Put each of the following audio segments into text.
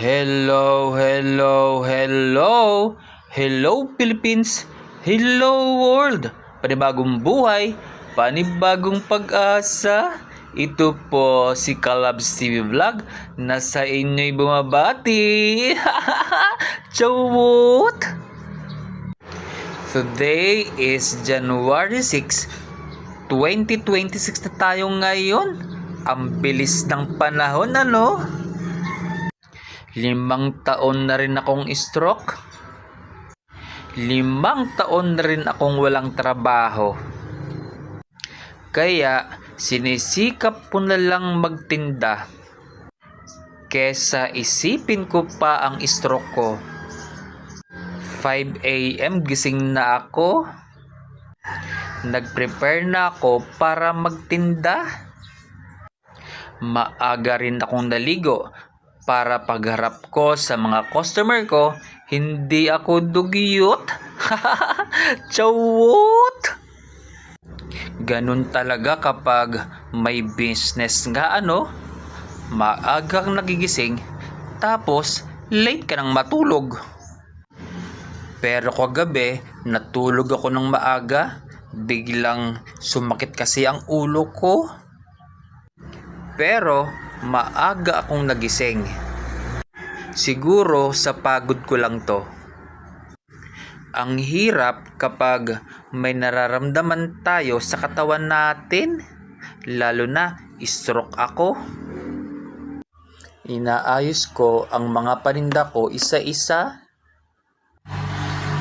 Hello, hello, hello! Hello Philippines! Hello world! Panibagong buhay, panibagong pag-asa. Ito po si Kalabs TV Vlog na sa inyo'y bumabati. Chawot! Today is January 6, 2026 na tayo ngayon. Ang bilis ng panahon, ano? 5 taon na rin akong stroke. 5 taon na rin akong walang trabaho. Kaya sinisikap ko na lang magtinda kesa isipin ko pa ang stroke ko. 5 AM gising na ako. Nag-prepare na ako para magtinda. Maaga rin akong naligo para pagharap ko sa mga customer ko, hindi ako dugyot. Chawot! Ganun talaga kapag may business nga, ano? Maagang nagigising, tapos late ka nang matulog. Pero kagabi, natulog ako ng maaga, biglang sumakit kasi ang ulo ko. Pero maaga akong nagising. Siguro sa pagod ko lang to. Ang hirap kapag may nararamdaman tayo sa katawan natin, lalo na stroke ako. Inaayos ko ang mga paninda ko isa-isa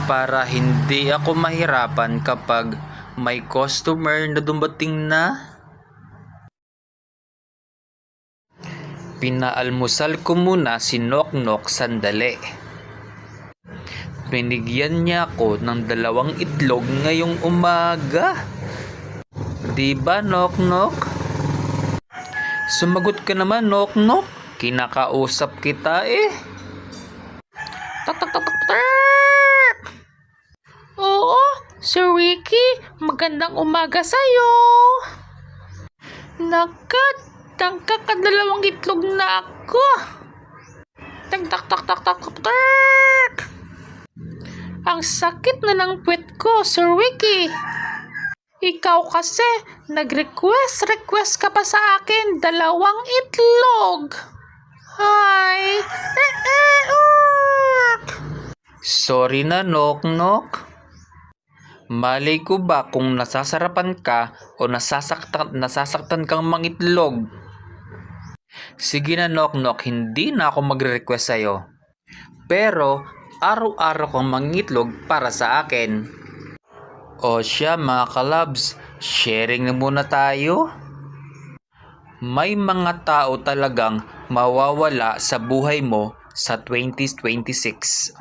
para hindi ako mahirapan kapag may customer na dumating na. Pinaalmusal ko muna si Noknok sandali. Binigyan niya ako ng 2 itlog ngayong umaga. Diba, Noknok? Sumagot ka naman, Noknok. Kinakausap kita eh. Oo, Sir Ricky, magandang umaga sa'yo. Nakat, tangkakadalawang itlog na ako. Tak. Ang sakit na ng puwet ko, Sir Ricky. Ikaw kasi, nag-request ka pa sa akin 2 itlog. Hi. Sorry na, Noknok. Malay ko ba kung nasasarapan ka o nasasaktan kang mangitlog? Sige na, Noknok, hindi na ako magre-request sa'yo. Pero araw-araw kang mangitlog para sa akin. O siya mga kalabs, sharing na muna tayo. May mga tao talagang mawawala sa buhay mo sa 2026.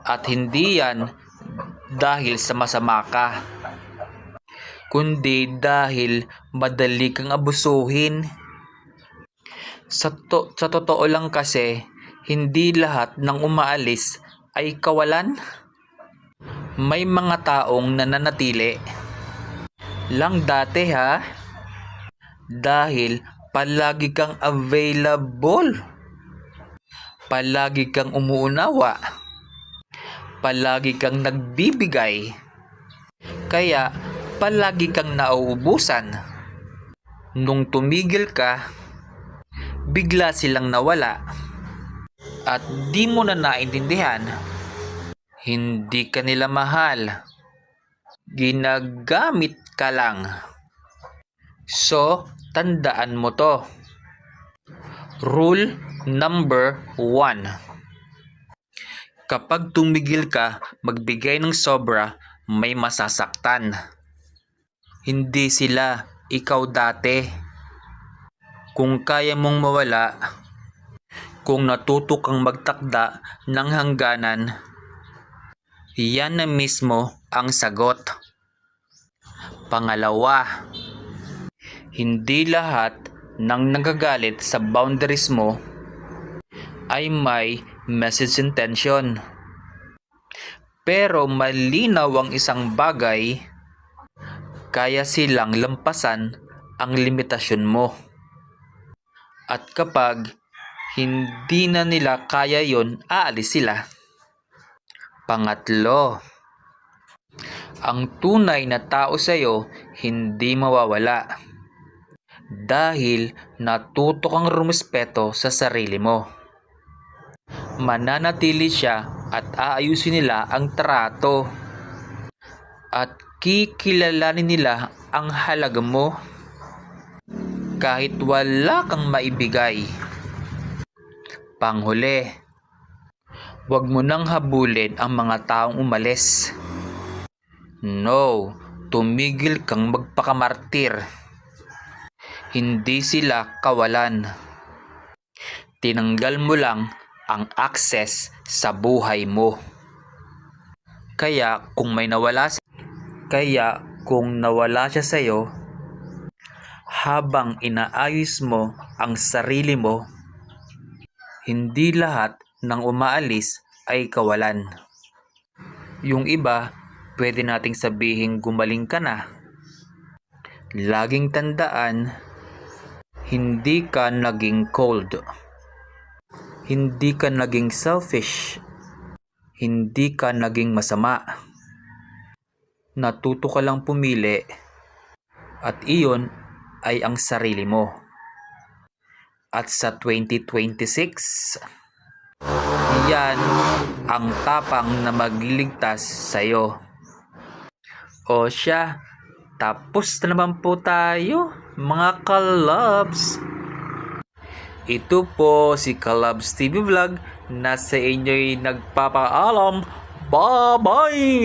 At hindi yan dahil sa masama ka, kundi dahil madali kang abusuhin. Sa totoo lang kasi, hindi lahat ng umaalis ay kawalan. May mga taong nananatili lang dati, ha? Dahil palagi kang available. Palagi kang umuunawa. Palagi kang nagbibigay. Kaya palagi kang nauubusan. Nung tumigil ka, bigla silang nawala. At di mo na naintindihan, hindi ka nila mahal. Ginagamit ka lang. So, tandaan mo to. Rule number 1. Kapag tumigil ka magbigay ng sobra, may masasaktan. Hindi sila, ikaw dati. Kung kaya mong mawala, kung natuto kang magtakda ng hangganan, yan na mismo ang sagot. Pangalawa, hindi lahat ng nagagalit sa boundaries mo ay may message intention. Pero malinaw ang isang bagay, kaya silang lampasan ang limitasyon mo. At kapag hindi na nila kaya yon, aalis sila. Pangatlo, ang tunay na tao sa'yo hindi mawawala dahil natuto kang rumispeto sa sarili mo. Mananatili siya at aayusin nila ang trato at kikilalanin nila ang halaga mo kahit wala kang maibigay. Panghuli, huwag mo nang habulin ang mga taong umalis. No, tumigil kang magpakamartir. Hindi sila kawalan. Tinanggal mo lang ang access sa buhay mo. Kaya kung nawala siya sa'yo, habang inaayos mo ang sarili mo, hindi lahat ng umaalis ay kawalan. Yung iba, pwede nating sabihing gumaling ka na. Laging tandaan, hindi ka naging cold. Hindi ka naging selfish. Hindi ka naging masama. Natuto ka lang pumili at iyon ay ang sarili mo. At sa 2026, yan ang tapang na magliligtas sa'yo. O siya, tapos na naman po tayo, mga kalabs. Ito po si Kalabs TV Vlog na sa inyo'y nagpapaalam. Bye-bye!